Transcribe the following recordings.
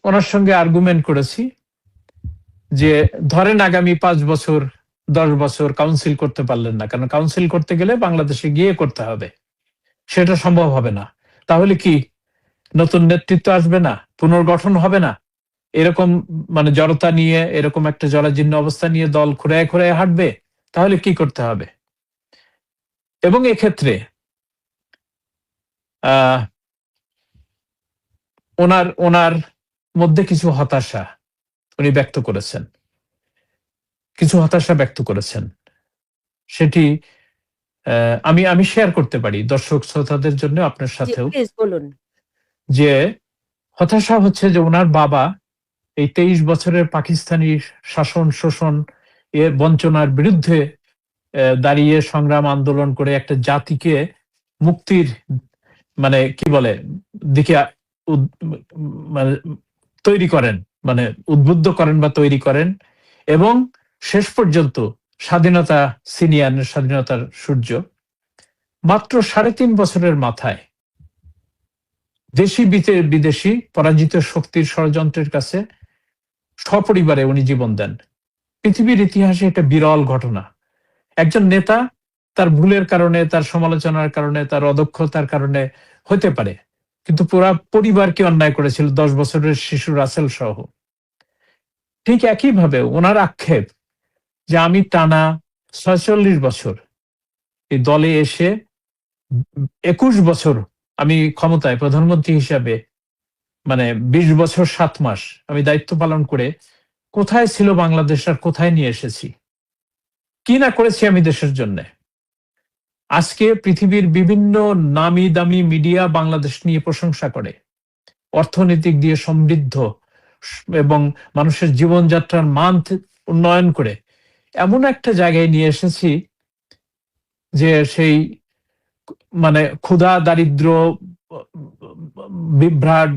ওনার সঙ্গে আর্গুমেন্ট করেছি যে ধরেন আগামী 5 বছর 10 বছর কাউন্সিল করতে পারলেন না, কারণ কাউন্সিল করতে গেলে বাংলাদেশে গিয়ে করতে হবে, সেটা সম্ভব হবে না। তাহলে কি নতুন নেতৃত্ব আসবে না, পুনর্গঠন হবে না? এরকম মানে জড়তা নিয়ে, এরকম একটা জরাজীর্ণ অবস্থা নিয়ে দল খুঁড়ায় খুঁড়ায় হাঁটবে? তাহলে কি করতে হবে? এবং এক্ষেত্রে আহ ওনার ওনার মধ্যে কিছু হতাশা উনি ব্যক্ত করেছেন, সেটি আমি আমি শেয়ার করতে পারি দর্শক শ্রোতাদের জন্য, আপনার সাথেও। বলুন। যে হতাশা হচ্ছে যে ওনার বাবা এই 23 বছরের পাকিস্তানি শাসন শোষণ বঞ্চনার বিরুদ্ধে দাঁড়িয়ে সংগ্রাম আন্দোলন করে একটা জাতিকে মুক্তির মানে কি বলে দিকে মানে তৈরি করেন, মানে উদ্বুদ্ধ করেন বা তৈরি করেন, এবং শেষ পর্যন্ত স্বাধীনতা সিনিয়ানের স্বাধীনতার সূর্য মাত্র 3.5 বছরের মাথায় দেশি বিদেশি পরাজিত শক্তির ষড়যন্ত্রের কাছে সপরিবারে উনি জীবন দেন। পৃথিবীর ইতিহাসে এটা বিরল ঘটনা। একজন নেতা তার ভুলের কারণে, তার সমালোচনার কারণে, তার অদক্ষতার কারণে হতে পারে, কিন্তু পুরা পরিবারকে অন্যায় করেছিল, 10 বছরের শিশু রাসেল সহ। ঠিক একইভাবে ওনার আক্ষেপ যে আমি টানা 46 বছর এই দলে এসে 21 বছর আমি ক্ষমতায় প্রধানমন্ত্রী হিসাবে, মানে 20 বছর 7 মাস আমি দায়িত্ব পালন করে কোথায় ছিল বাংলাদেশ আর কোথায় নিয়ে এসেছি, কি না করেছি আমি দেশের জন্য। আজকে পৃথিবীর বিভিন্ন নামি দামি মিডিয়া বাংলাদেশ নিয়ে প্রশংসা করে, অর্থনৈতিক দিয়ে সমৃদ্ধ এবং মানুষের জীবনযাত্রার মান উন্নয়ন করে এমন একটা জায়গায় নিয়ে এসেছি যে সেই মানে ক্ষুধা, দারিদ্র, বিভ্রাট,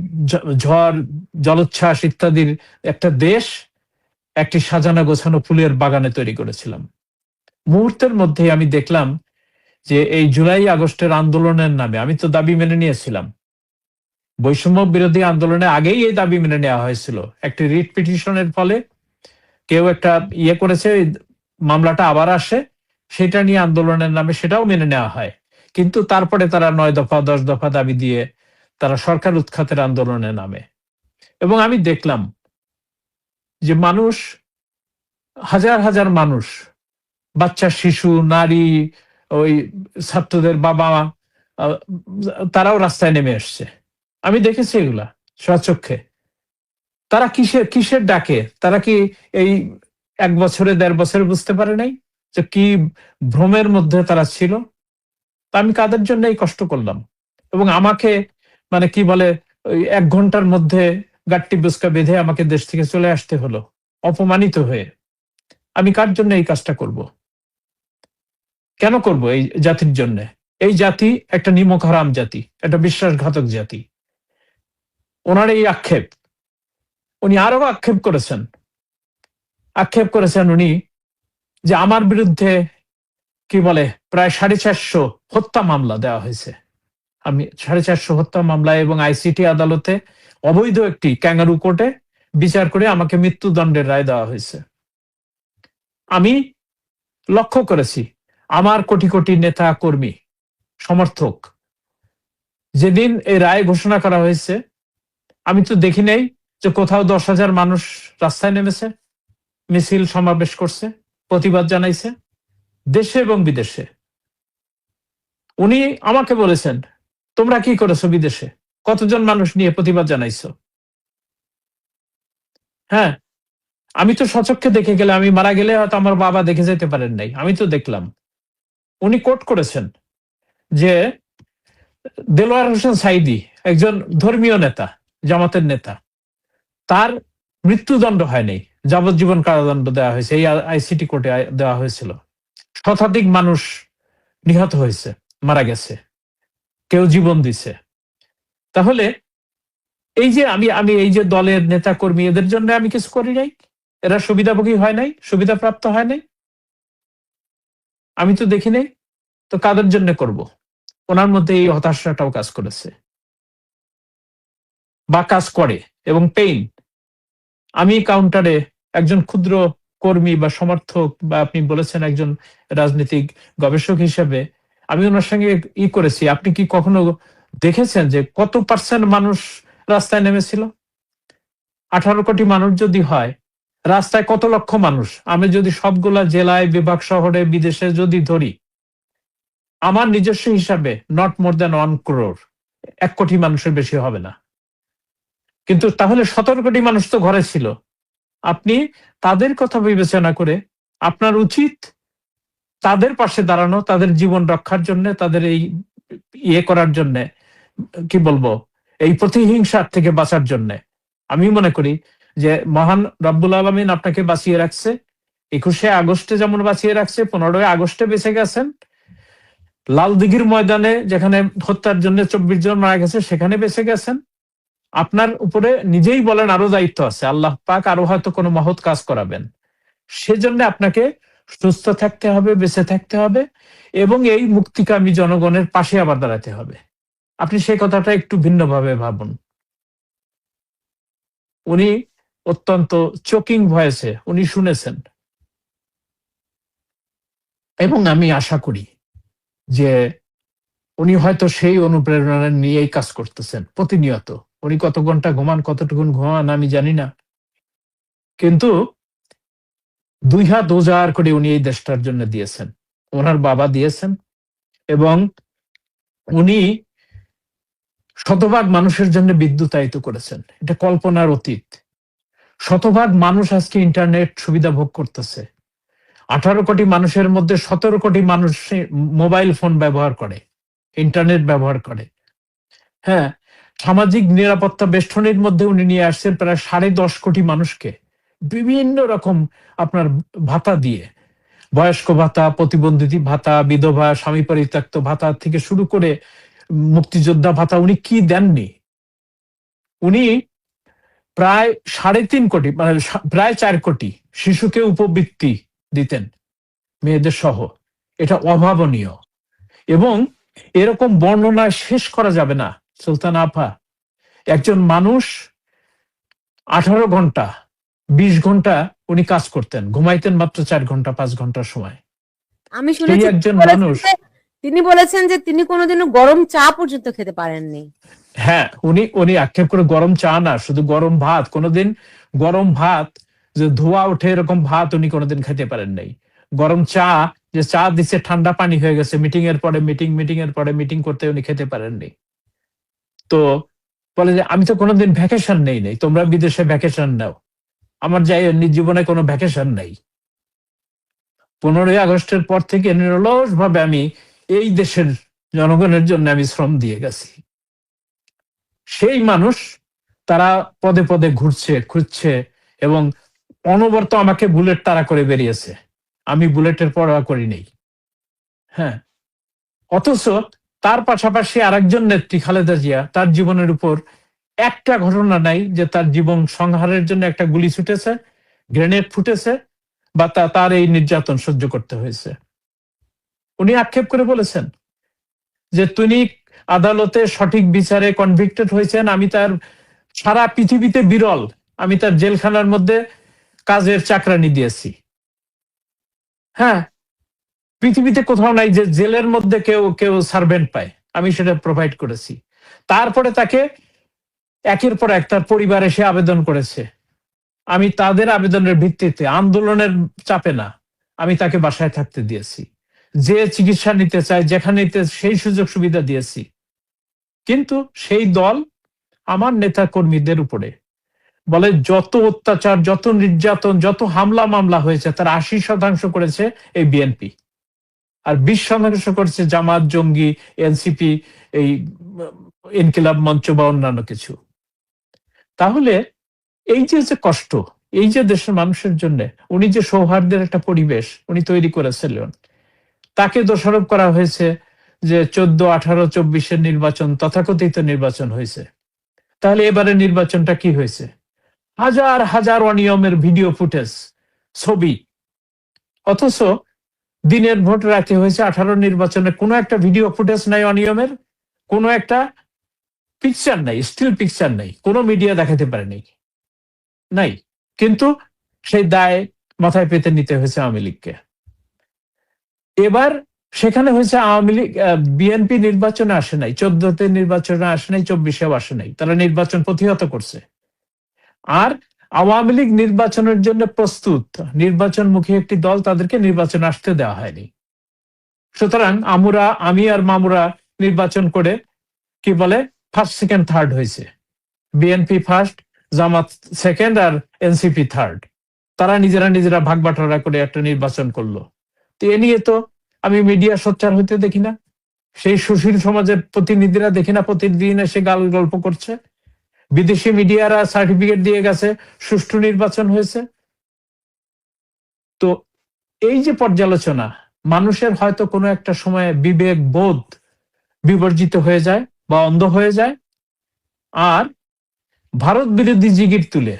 ঝড়, জলোচ্ছ্বাস ইত্যাদির একটা দেশ একটি সাজানো গোছানো ফুলের বাগানে তৈরি করেছিলাম। মুহূর্তের মধ্যে আমি দেখলাম যে এই জুলাই আগস্টের আন্দোলনের নামে, আমি তো দাবি মেনে নিয়েছিলাম, বৈষম্য বিরোধী আন্দোলনে আগেই এই দাবি মেনে নেওয়া হয়েছিল, একটি রিট পিটিশনের ফলে কেউ একটা করেছে, মামলাটা আবার আসে, সেটা নিয়ে আন্দোলনের নামে সেটাও মেনে নেওয়া হয়, কিন্তু তারপরে তারা 9 দফা 10 দফা দাবি দিয়ে তারা সরকার উৎখাতের আন্দোলনে নামে। এবং আমি দেখলাম যে মানুষ, হাজার হাজার মানুষ, বাচ্চা, শিশু, নারী, ওই ছাত্রদের বাবা, তারাও রাস্তায় নেমে আসছে। আমি দেখেছি এগুলা স্বচক্ষে। তারা কিসের ডাকে, তারা কি এই 1 বছরে 1.5 বছরে বুঝতে পারে নাই যে কি ভ্রমের মধ্যে তারা ছিল? তা আমি কাদের জন্য এই কষ্ট করলাম, এবং আমাকে মানে কি বলে ওই 1 ঘন্টার মধ্যে গাট্টি বুসকা বেঁধে আমাকে দেশ থেকে চলে আসতে হলো অপমানিত হয়ে। আমি কার জন্য এই কাজটা করব? কেন করব এই জাতির জন্য? এই জাতি একটা নিমক হারাম জাতি, একটা বিশ্বাসঘাতক জাতি। ওনার এই আক্ষেপ, উনি আরো আক্ষেপ করেছেন উনি যে আমার বিরুদ্ধে কি বলে প্রায় 450 হত্যা মামলা দেওয়া হয়েছে। আমি 450 হত্যা মামলা এবং আইসিটি আদালতে অবৈধ একটি ক্যাঙ্গারু কোর্টে বিচার করে আমাকে মৃত্যুদণ্ডের রায় দেওয়া হয়েছে। আমি লক্ষ্য করেছি আমার কোটি কোটি নেতা কর্মী সমর্থক, যেদিন এই রায় ঘোষণা করা হয়েছে আমি তো দেখি নাই যে কোথাও 10,000 মানুষ রাস্তায় নেমেছে, মিছিল সমাবেশ করছে, প্রতিবাদ জানাইছে, দেশে এবং বিদেশে। উনি আমাকে বলেছেন তোমরা কি করেছো বিদেশে, কতজন মানুষ নিয়ে প্রতিবাদ জানাইছো? হ্যাঁ, আমি তো সচক্ষে দেখে গেলে, আমি মারা গেলে হয়তো আমার বাবা দেখে যেতে পারেন নাই, আমি তো দেখলাম। উনি কোট করেছেন যে দেলোয়ার হোসেন সাইদী একজন ধর্মীয় নেতা, জামাতের নেতা, তার মৃত্যুদণ্ড হয়নি, যাবজ্জীবন কারাদণ্ড দেওয়া হয়েছে, এই আইসিটি কোর্টে দেওয়া হয়েছিল। শতাধিক মানুষ নিহত হয়েছে, মারা গেছে, কেউ জীবন দিছে। তাহলে এই যে আমি এই যে দলের নেতা কর্মী, এদের জন্য আমি কিছু করি নাই? এরা সুবিধাভোগী হয় নাই, সুবিধা প্রাপ্ত হয় নাই? আমি তো দেখি নাই, তো কাদের জন্য করব? ওনার মধ্যে এই হতাশাটাও কাজ করেছে বা কাজ করে, এবং পেইন আমি কাউন্টারে একজন ক্ষুদ্র কর্মী বা সমর্থক, বা আপনি বলেছেন একজন রাজনৈতিক গবেষক হিসেবে, আমি ওনার সঙ্গে করেছি। আপনি কি কখনো দেখেছেন যে কত পার্সেন্ট মানুষ রাস্তায় নেমেছিল? 18 কোটি মানুষ যদি হয়, রাস্তায় কত লক্ষ মানুষ? আমি যদি সবগুলা জেলায়, বিভাগ, শহরে, বিদেশে যদি ধরি, আমার নিজস্ব হিসাবে নট মোর দ্যান 1 crore, 1 কোটি মানুষের বেশি হবে না। কিন্তু তাহলে 17 কোটি মানুষ তো ঘরে ছিল। আপনি তাদের কথা বিবেচনা করে আপনার উচিত তাদের পাশে দাঁড়ানো, তাদের জীবন রক্ষার জন্য, তাদের এই করার জন্য, কি বলবো, এই প্রতিহিংসার থেকে বাঁচার জন্য। আমি মনে করি যে মহান রব্বুল আলামিন আপনাকে বাঁচিয়ে রাখছে। 21শে আগস্টে যেমন বাঁচিয়ে রাখছে, 15ই আগস্টে বেঁচে গেছেন, লাল দিঘির ময়দানে যেখানে হত্যার জন্য 24 জন মারা গেছে সেখানে বেঁচে গেছেন। আপনার উপরে নিজেই বলেন আরো দায়িত্ব আছে, আল্লাহ পাক আরো হয়তো কোনো মহৎ কাজ করাবেন। সেজন্য আপনাকে সুস্থ থাকতে হবে, বেঁচে থাকতে হবে, এবং এই মুক্তিকামী জনগণের পাশে আবার দাঁড়াতে হবে। আপনি সেই কথাটা একটু ভিন্নভাবে ভাবুন। উনি অত্যন্ত চোকিং ভয়েসে উনি শুনেছেন, এবং আমি আশা করি যে উনি হয়তো সেই অনুপ্রেরণা নিয়েই কাজ করতেছেন প্রতিনিয়ত। উনি কত ঘন্টা ঘুমান, কতটুকুন ঘুমান আমি জানি না, কিন্তু 2 হাত উজাড় করে উনি এই দেশটার জন্য দিয়েছেন, ওনার বাবা দিয়েছেন, এবং উনি শতভাগ মানুষের জন্য বিদ্যুতায়িত করেছেন। এটা কল্পনার অতীত। শতভাগ মানুষ আজকে ইন্টারনেট সুবিধা ভোগ করতেছে। 18 কোটি মানুষের মধ্যে 17 কোটি মানুষ মোবাইল ফোন ব্যবহার করে, ইন্টারনেট ব্যবহার করে। হ্যাঁ, সামাজিক নিরাপত্তা বেষ্টনীর মধ্যে উনি নিয়ে আসছেন প্রায় 10.5 কোটি মানুষকে বিভিন্ন রকম আপনার ভাতা দিয়ে, বয়স্ক ভাতা, প্রতিবন্ধী ভাতা, বিধবা, স্বামী পরিত্যক্ত ভাতা থেকে শুরু করে মুক্তিযোদ্ধা ভাতা। উনি কি দেননি? উনি প্রায় 3.5 কোটি, মানে প্রায় 4 কোটি শিশুকে উপবৃত্তি দিতেন, মেয়েদের সহ। এটা অভাবনীয়, এবং এরকম বর্ণনা শেষ করা যাবে না। সুলতান আপা, একজন মানুষ 18 ঘন্টা, 20 ঘন্টা উনি কাজ করতেন, ঘুমাইতেন মাত্র 4 ঘন্টা, 5 ঘন্টা সময়। আমি সেই শুনেছি একজন মানুষ, তিনি বলেছেন যে তিনি কোনোদিনও গরম চা পর্যন্ত খেতে পারেননি। হ্যাঁ, উনি আক্ষেপ করে গরম চা না, শুধু গরম ভাত, কোনোদিন গরম ভাত যে ধোয়া ওঠে এরকম ভাত উনি কোনোদিন খেতে পারেন নাই। গরম চা, যে চা দিচ্ছে ঠান্ডা পানি হয়ে গেছে, মিটিং এর পরে মিটিং, মিটিং এর পরে মিটিং করতে উনি খেতে পারেননি। তো বলে যে আমি তো কোনোদিন ভ্যাকেশন নেই নাই, তোমরা বিদেশে ভ্যাকেশন নাও, আমার যাই জীবনে কোনো ভ্যাকেশন নাই। 15ই আগস্টের পর থেকে নিরলস ভাবে আমি এই দেশের জনগণের জন্য আমি শ্রম দিয়ে গেছি। সেই মানুষ, তারা পদে পদে ঘুরছে, খুঁজছে, এবং অনবরত আমাকে বুলেট তাড়া করে বেরিয়েছে, আমি বুলেটের পরোয়া করি নেই। হ্যাঁ, অথচ তার পাশাপাশি আরেকজন নেত্রী খালেদা জিয়া, তার জীবনের উপর একটা ঘটনা নাই যে তার জীবন সংহারের জন্য একটা গুলি ছুটেছে, গ্রেনেড ফুটেছে, বা তার এই নির্যাতন সহ্য করতে হয়েছে। উনি আক্ষেপ করে বলেছেন যে তিনি আদালতে সঠিক বিচারে কনভিক্টেড হয়েছেন, আমি তার সারা পৃথিবীতে বিরল, আমি তার জেলখানার মধ্যে কাজের চাকরানি দিয়েছি। হ্যাঁ, পৃথিবীতে কোথাও নাই যে জেলের মধ্যে কেউ কেউ সার্ভেন্ট পায়, আমি সেটা প্রোভাইড করেছি। তারপরে তাকে একের পর এক তার পরিবার এসে আবেদন করেছে, আমি তাদের আবেদনের ভিত্তিতে, আন্দোলনের চাপে না, আমি তাকে বাসায় থাকতে দিয়েছি, যে চিকিৎসা নিতে চায় যেখানে নিতে সেই সুযোগ সুবিধা দিয়েছি। কিন্তু সেই দল আমার নেতা কর্মীদের উপরে বলে যত অত্যাচার, যত নির্যাতন, যত হামলা মামলা হয়েছে তার 80% করেছে এই বিএনপি, আর 20% করেছে জামাত, জঙ্গি, এনসিপি, এই ইনকিলাব মঞ্চ বা অন্যান্য কিছু। তাহলে এই যে যে কষ্ট, এই যে দেশের মানুষের জন্য উনি যে সৌহার্দ্যের একটা পরিবেশ উনি তৈরি করেছিলেন, তাকে দোষারোপ করা হয়েছে যে 14, 18, 24-এর নির্বাচন তথাকথিত নির্বাচন হয়েছে। তাহলে এবারে নির্বাচনটা কি হয়েছে? হাজার হাজার অনিয়মের ভিডিও ফুটেজ, ছবি, অথচ দিনের ভোট রাতে হয়েছে 18 নির্বাচনে কোনো একটা ভিডিও ফুটেজ নাই অনিয়মের, কোনো একটা পিকচার নাই, স্টিল পিকচার নাই, কোনো মিডিয়া দেখাতে পারেনি, নাই। কিন্তু সেই দায় মাথায় পেতে নিতে হয়েছে আওয়ামী লীগকে। এবার সেখানে হয়েছে আওয়ামী লীগ, বিএনপি নির্বাচনে আসে নাই, 14তে নির্বাচনে আসে নাই, 24এও আসে নাই, তারা নির্বাচন প্রতিহত করছে। আর আওয়ামী লীগ নির্বাচনের জন্য প্রস্তুত, নির্বাচনমুখী একটি দল, তাদেরকে নির্বাচন আসতে দেওয়া হয়নি। সুতরাং আমি আর মামুরা নির্বাচন করে কি বলে ফার্স্ট সেকেন্ড থার্ড হয়েছে, বিএনপি ফার্স্ট, জামাত সেকেন্ড, আর এনসিপি থার্ড। তারা নিজেরা ভাগ বাটোয়ারা করে একটা নির্বাচন করলো। তো এ নিয়ে তো আমি মিডিয়া সোচ্চার হইতে দেখি না, সেই সুশীল সমাজের প্রতিনিধিরা দেখি না প্রতিদিন এসে গল্প করছে, বিদেশি মিডিয়ারা সার্টিফিকেট দিয়ে গেছে সুষ্ঠু নির্বাচন হয়েছে। তো এই যে পর্যালোচনা, মানুষের হয়তো কোনো একটা সময়ে বিবেক বোধ বিবর্জিত হয়ে যায় বা অন্ধ হয়ে যায়, আর ভারত বিরোধী জিগির তুলে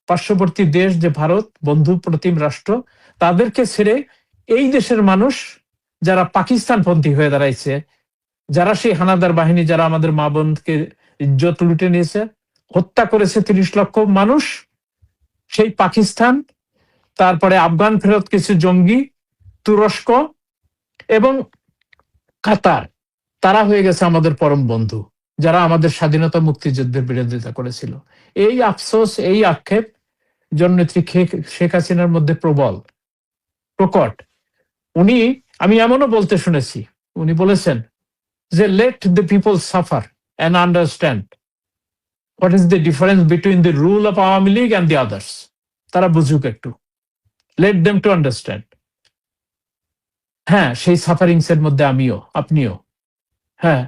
পার্শ্ববর্তী দেশ যে ভারত, বন্ধু প্রতিম রাষ্ট্র, তাদেরকে ছেড়ে এই দেশের মানুষ যারা পাকিস্তানপন্থী হয়ে দাঁড়াইছে, যারা সেই হানাদার বাহিনী, যারা আমাদের মা বোনকে ইজ্জত লুটে নিয়েছে, হত্যা করেছে 30 লক্ষ মানুষ, সেই পাকিস্তান, তারপরে আফগান ফেরত কিছু জঙ্গি, তুরস্ক এবং কাতার, তারা হয়ে গেছে আমাদের পরম বন্ধু, যারা আমাদের স্বাধীনতা মুক্তিযুদ্ধের বিরোধিতা করেছিল। এই আফসোস, এই আক্ষেপ জননেত্রী শেখ হাসিনার মধ্যে প্রকট। আমি এমনও বলতে শুনেছি, উনি বলেছেন যে let the people suffer and understand what is the difference between the rule of Awami League and the others. তারা বুঝুক একটু, লেট দেম টু আন্ডারস্ট্যান্ড। হ্যাঁ, সেই সাফারিংস এর মধ্যে আমিও, আপনিও। হ্যাঁ,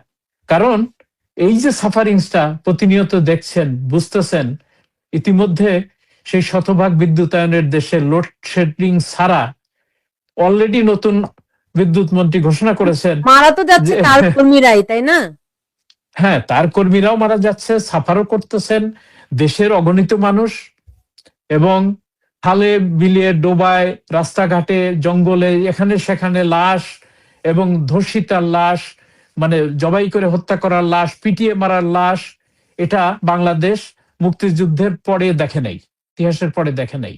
কারণ এই যে সাফারিংসটা প্রতিনিয়ত দেখছেন, বুঝতেছেন, ইতিমধ্যে সেই শতভাগ বিদ্যুতায়নের দেশে লোডশেডিং ছাড়া অলরেডি নতুন বিদ্যুৎ মন্ত্রী ঘোষণা করেছেন মারা তো যাচ্ছে যে তার কর্মীরাই, তাই না? হ্যাঁ, তার কর্মীরাও মারা যাচ্ছে, সাফারও করতেছেন দেশের অগণিত মানুষ, এবং খালে বিলিয়ে ডোবায়, রাস্তাঘাটে, জঙ্গলে, এখানে সেখানে লাশ, এবং ধর্ষিতার লাশ, মানে জবাই করে হত্যা করার লাশ, পিটিয়ে মারার লাশ, এটা বাংলাদেশ মুক্তিযুদ্ধের পরে দেখে নাই, ইতিহাসের পরে দেখে নাই।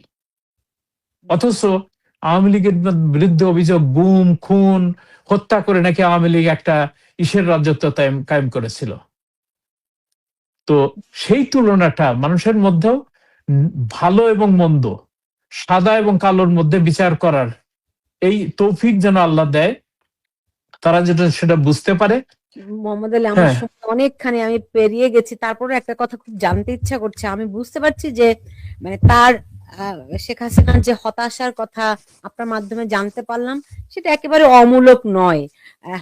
অথচ আওয়ামী লীগের বিরুদ্ধে অভিযোগ, গুম খুন হত্যা করে নাকি আওয়ামী লীগ একটা ইসের রাজত্ব কায়েম করেছিল। তো সেই তুলনাটা মানুষের মধ্যেও ভালো এবং মন্দ, সাদা এবং কালোর মধ্যে বিচার করার এই তৌফিক যেন আল্লাহ দেয়, তারা যেটা সেটা বুঝতে পারে। মোহাম্মদ আলী, আমার হ্যাঁ, সময় অনেকখানি আমি পেরিয়ে গেছি, তারপরে একটা কথা খুব জানতে ইচ্ছা করছে। আমি বুঝতে পারছি যে মানে তার শেখ হাসিনার যে হতাশার কথা আপনার মাধ্যমে জানতে পারলাম, সেটা একেবারে অমূলক নয়।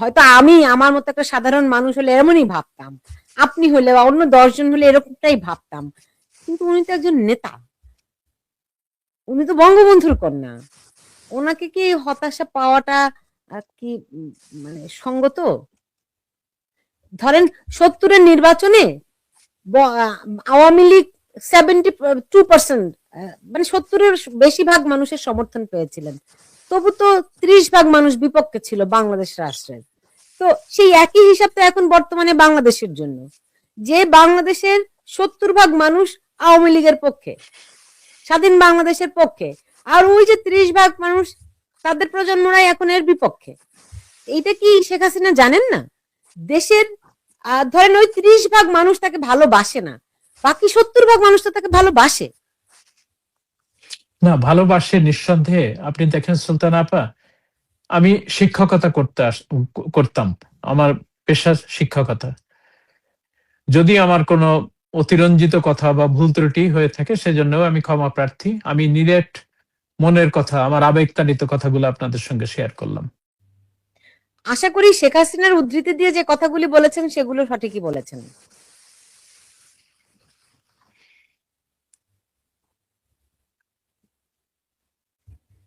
হয়তো আমি আমার মতো একটা সাধারণ মানুষ হলে এমনই ভাবতাম, আপনি হলে বা অন্য 10 জন হলে এরকমটাই ভাবতাম। কিন্তু উনি তো একজন নেতা, উনি তো বঙ্গবন্ধুর কন্যা। ওনাকে কি হতাশা পাওয়াটা কি মানে সঙ্গত? ধরেন 70-এর নির্বাচনে আওয়ামী লীগ 72%, মানে 70-এর বেশিরভাগ মানুষের সমর্থন পেয়েছিলেন, তবু তো 30 ভাগ মানুষ বিপক্ষে ছিল বাংলাদেশ রাষ্ট্রের। তো সেই একই হিসাব তো এখন বর্তমানে বাংলাদেশের জন্য, যে বাংলাদেশের 70 ভাগ মানুষ আওয়ামী লীগের পক্ষে, স্বাধীন বাংলাদেশের পক্ষে, আর ওই যে 30 ভাগ মানুষ, তাদের প্রজন্মরাই এখন এর বিপক্ষে। এইটা কি শেখ হাসিনা জানেন না? দেশের ধরেন ওই 30 ভাগ মানুষ তাকে ভালোবাসে না, বাকি 70 ভাগ মানুষ তো তাকে ভালোবাসে। না, ভালোবাসে নিঃসন্দেহে। আপনি দেখেন সুলতানা আপা, আমি শিক্ষকতা করতাম, আমার পেশা শিক্ষকতা। যদি আমার কোনো অতিরঞ্জিত কথা বা ভুল ত্রুটি হয়ে থাকে, সেজন্য আমি ক্ষমা প্রার্থী। আমি নিরেট মনের কথা, আমার আবেগতাড়িত কথাগুলো আপনাদের সঙ্গে শেয়ার করলাম। আশা করি শেখ হাসিনার উদ্ধৃতি দিয়ে যে কথাগুলি বলেছেন সেগুলো সঠিকই বলেছেন।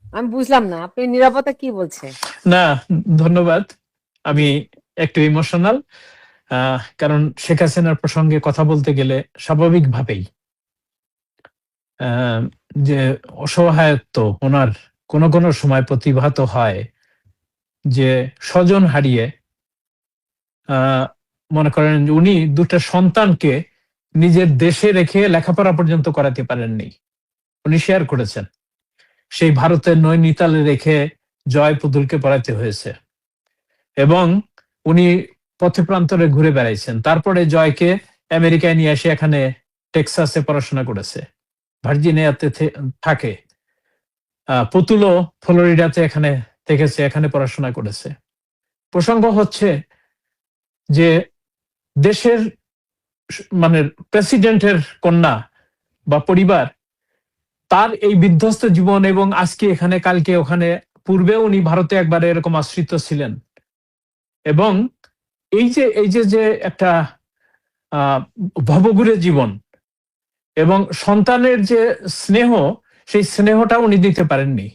আমি বুঝলাম না আপনি নিরাপত্তা কি বলছে। না, ধন্যবাদ। আমি একটু ইমোশনাল, কারণ শেখ হাসিনার প্রসঙ্গে কথা বলতে গেলে স্বাভাবিকভাবেই যে অসহায়ত্ব ওনার কোন কোন সময় প্রতিভাত হয়, যে স্বজন হারিয়ে, মনে করেন উনি দুটা সন্তানকে নিজের দেশে রেখে লেখাপড়া পর্যন্ত করাতে পারেননি। উনি শেয়ার করেছেন। সেই ভারতের নৈনিতালে রেখে জয় পুতুলকে পড়াতে হয়েছে এবং উনি পথে প্রান্তরে ঘুরে বেড়াইছেন। তারপরে জয়কে আমেরিকায় নিয়ে এসে এখানে টেক্সাসে পড়াশোনা করেছে, ভার্জিনিয়াতে থাকে। পুতুলও ফ্লোরিডাতে এখানে থেকেছে, এখানে পড়াশোনা করেছে। প্রসঙ্গ হচ্ছে যে দেশের মানে প্রেসিডেন্টের কন্যা বা পরিবার, তার এই বিধ্বস্ত জীবন এবং আজকে এখানে কালকে ওখানে, পূর্বে উনি ভারতে একবার এরকম আশ্রিত ছিলেন এবং এই যে একটা ভবঘুরে জীবন এবং সন্তানের যে স্নেহ, সেই স্নেহটা উনি দিতে পারেননি।